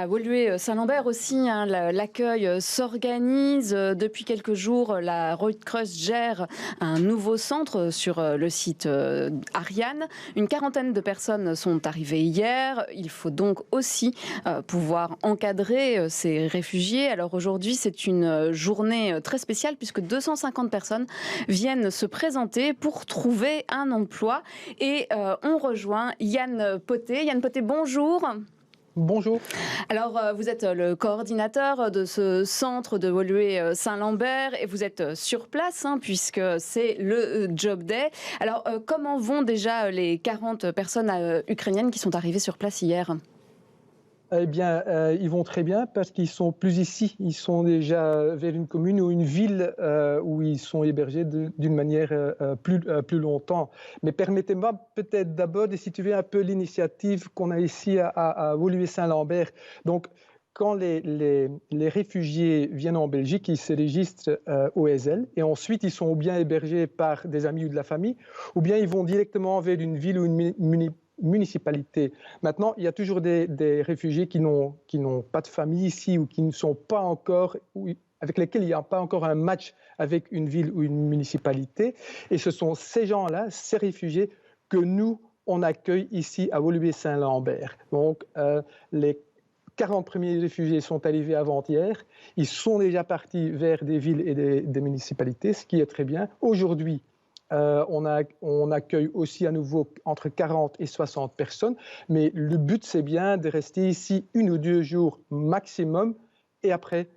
À Woluwe-Saint-Lambert aussi, hein, l'accueil s'organise. Depuis quelques jours, la Red Cross gère un nouveau centre sur le site Ariane. Une quarantaine de personnes sont arrivées hier. Il faut donc aussi pouvoir encadrer ces réfugiés. Alors aujourd'hui, c'est une journée très spéciale puisque 250 personnes viennent se présenter pour trouver un emploi. Et on rejoint Yann Poté. Yann Poté, bonjour. Bonjour. Alors, vous êtes le coordinateur de ce centre de Woluwe-Saint-Lambert et vous êtes sur place puisque c'est le Job Day. Alors, comment vont déjà les 40 personnes ukrainiennes qui sont arrivées sur place hier ? Eh bien, ils vont très bien parce qu'ils sont plus ici. Ils sont déjà vers une commune ou une ville où ils sont hébergés d'une manière plus longtemps. Mais permettez-moi peut-être d'abord de situer un peu l'initiative qu'on a ici à Woluwe-Saint-Lambert. Donc, quand les réfugiés viennent en Belgique, ils se registrent au ESL et ensuite ils sont ou bien hébergés par des amis ou de la famille, ou bien ils vont directement vers une ville ou une municipalité. Maintenant, il y a toujours des réfugiés qui n'ont pas de famille ici ou qui ne sont pas encore, avec lesquels il n'y a pas encore un match avec une ville ou une municipalité. Et ce sont ces gens-là, ces réfugiés, que nous, on accueille ici à Woluwe-Saint-Lambert. Donc, les 40 premiers réfugiés sont arrivés avant-hier. Ils sont déjà partis vers des villes et des municipalités, ce qui est très bien. Aujourd'hui, on accueille aussi à nouveau entre 40 et 60 personnes, mais le but, c'est bien de rester ici 1 ou 2 jours maximum, et après,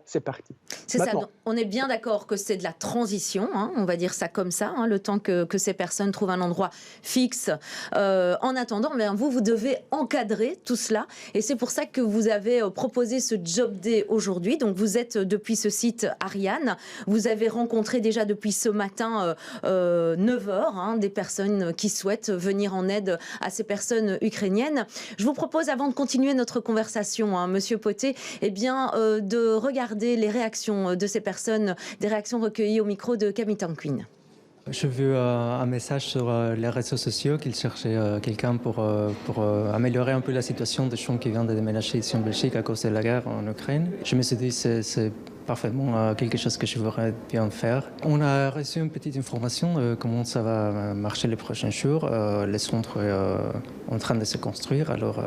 c'est parti. C'est ça, on est bien d'accord que c'est de la transition, on va dire ça comme ça, le temps que ces personnes trouvent un endroit fixe. En attendant, vous devez encadrer tout cela, et c'est pour ça que vous avez proposé ce Job Day aujourd'hui. Donc vous êtes depuis ce site Ariane, vous avez rencontré déjà depuis ce matin 9 heures des personnes qui souhaitent venir en aide à ces personnes ukrainiennes. Je vous propose, avant de continuer notre conversation, Monsieur Poté, de regarder les réactions de ces personnes, des réactions recueillies au micro de Camille Tanquin. J'ai vu un message sur les réseaux sociaux qu'il cherchait quelqu'un pour améliorer un peu la situation des gens qui viennent de déménager ici en Belgique à cause de la guerre en Ukraine. Je me suis dit c'est parfaitement quelque chose que je voudrais bien faire. On a reçu une petite information de comment ça va marcher les prochains jours. Le centre est en train de se construire, alors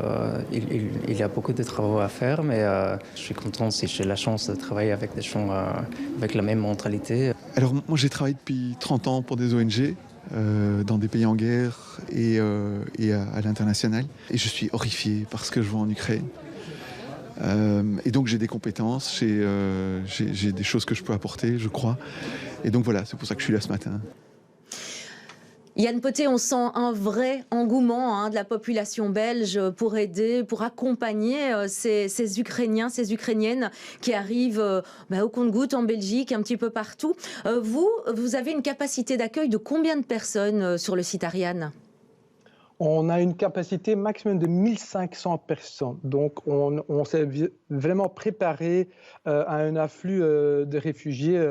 il y a beaucoup de travaux à faire, mais je suis content si j'ai la chance de travailler avec des gens avec la même mentalité. Alors moi j'ai travaillé depuis 30 ans pour des ONG dans des pays en guerre et à l'international, et je suis horrifié par ce que je vois en Ukraine. Et donc j'ai des compétences, j'ai des choses que je peux apporter, je crois. Et donc voilà, c'est pour ça que je suis là ce matin. Yann Poté, on sent un vrai engouement de la population belge pour aider, pour accompagner ces Ukrainiens, ces Ukrainiennes qui arrivent au compte-gouttes en Belgique, un petit peu partout. Vous avez une capacité d'accueil de combien de personnes sur le site Ariane ? On a une capacité maximum de 1500 personnes. Donc, on s'est vraiment préparé à un afflux de réfugiés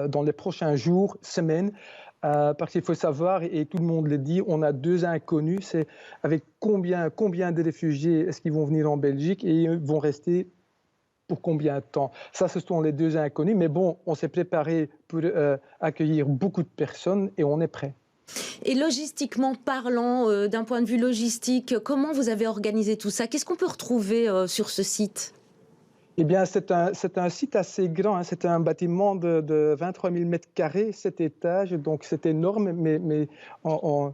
dans les prochains jours, semaines. Parce qu'il faut savoir, et tout le monde le dit, on a 2 inconnus. C'est avec combien de réfugiés est-ce qu'ils vont venir en Belgique et ils vont rester pour combien de temps? Ça, ce sont les 2 inconnus. Mais bon, on s'est préparé pour accueillir beaucoup de personnes et on est prêt. Et logistiquement parlant, d'un point de vue logistique, comment vous avez organisé tout ça? Qu'est-ce qu'on peut retrouver sur ce site? Eh bien, c'est un site assez grand. C'est un bâtiment de 23 000 mètres carrés, 7 étages. Donc, c'est énorme. Mais on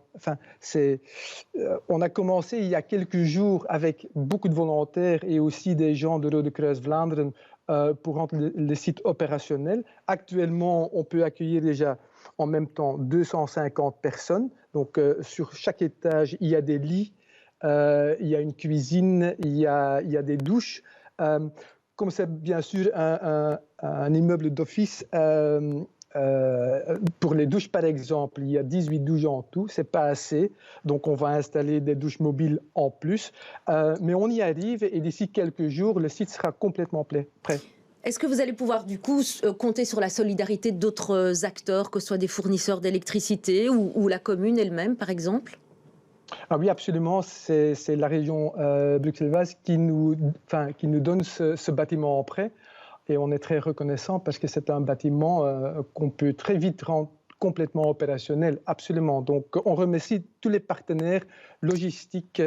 a commencé il y a quelques jours avec beaucoup de volontaires et aussi des gens de Rode Kruis Vlaanderen pour rendre le site opérationnel. Actuellement, on peut accueillir déjà en même temps 250 personnes. Donc, sur chaque étage, il y a des lits, il y a une cuisine, il y a des douches. Comme c'est bien sûr un immeuble d'office, pour les douches par exemple, il y a 18 douches en tout, c'est pas assez, donc on va installer des douches mobiles en plus, mais on y arrive et d'ici quelques jours, le site sera complètement prêt. Est-ce que vous allez pouvoir du coup compter sur la solidarité d'autres acteurs, que ce soit des fournisseurs d'électricité ou la commune elle-même par exemple ? Ah oui, absolument. C'est la région bruxelloise qui nous donne ce bâtiment en prêt. Et on est très reconnaissant parce que c'est un bâtiment qu'on peut très vite rendre complètement opérationnel, absolument. Donc, on remercie tous les partenaires logistiques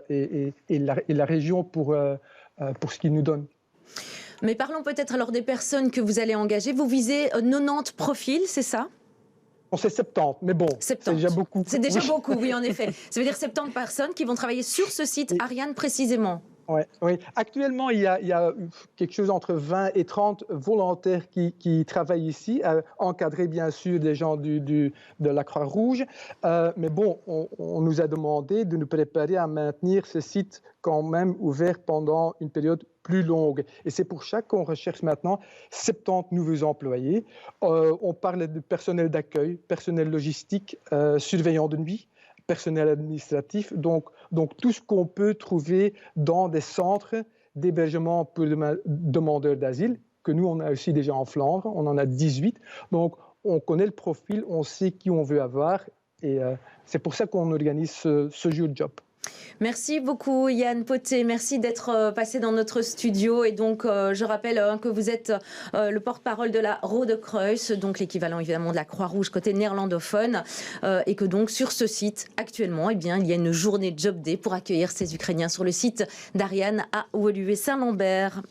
et la région pour ce qu'ils nous donnent. Mais parlons peut-être alors des personnes que vous allez engager. Vous visez 90 profils, c'est ça? On sait 70, mais bon, 70. c'est déjà beaucoup. C'est déjà beaucoup, oui, en effet. Ça veut dire 70 personnes qui vont travailler sur ce site Ariane précisément. Ouais, oui. Actuellement, il y a quelque chose entre 20 et 30 volontaires qui travaillent ici, encadrés bien sûr des gens de la Croix-Rouge. Mais bon, on nous a demandé de nous préparer à maintenir ce site quand même ouvert pendant une période plus longue. Et c'est pour ça qu'on recherche maintenant 70 nouveaux employés. On parle de personnel d'accueil, personnel logistique, surveillant de nuit, personnel administratif, donc tout ce qu'on peut trouver dans des centres d'hébergement pour demandeurs d'asile, que nous on a aussi déjà en Flandre, on en a 18, donc on connaît le profil, on sait qui on veut avoir, et c'est pour ça qu'on organise ce jour de job. Merci beaucoup Yann Potté, merci d'être passé dans notre studio. Et donc je rappelle que vous êtes le porte-parole de la Rode Kreuz, donc l'équivalent évidemment de la Croix-Rouge côté néerlandophone, et que donc sur ce site actuellement, eh bien, il y a une journée Job Day pour accueillir ces Ukrainiens sur le site d'Ariane à Woluwe-Saint-Lambert.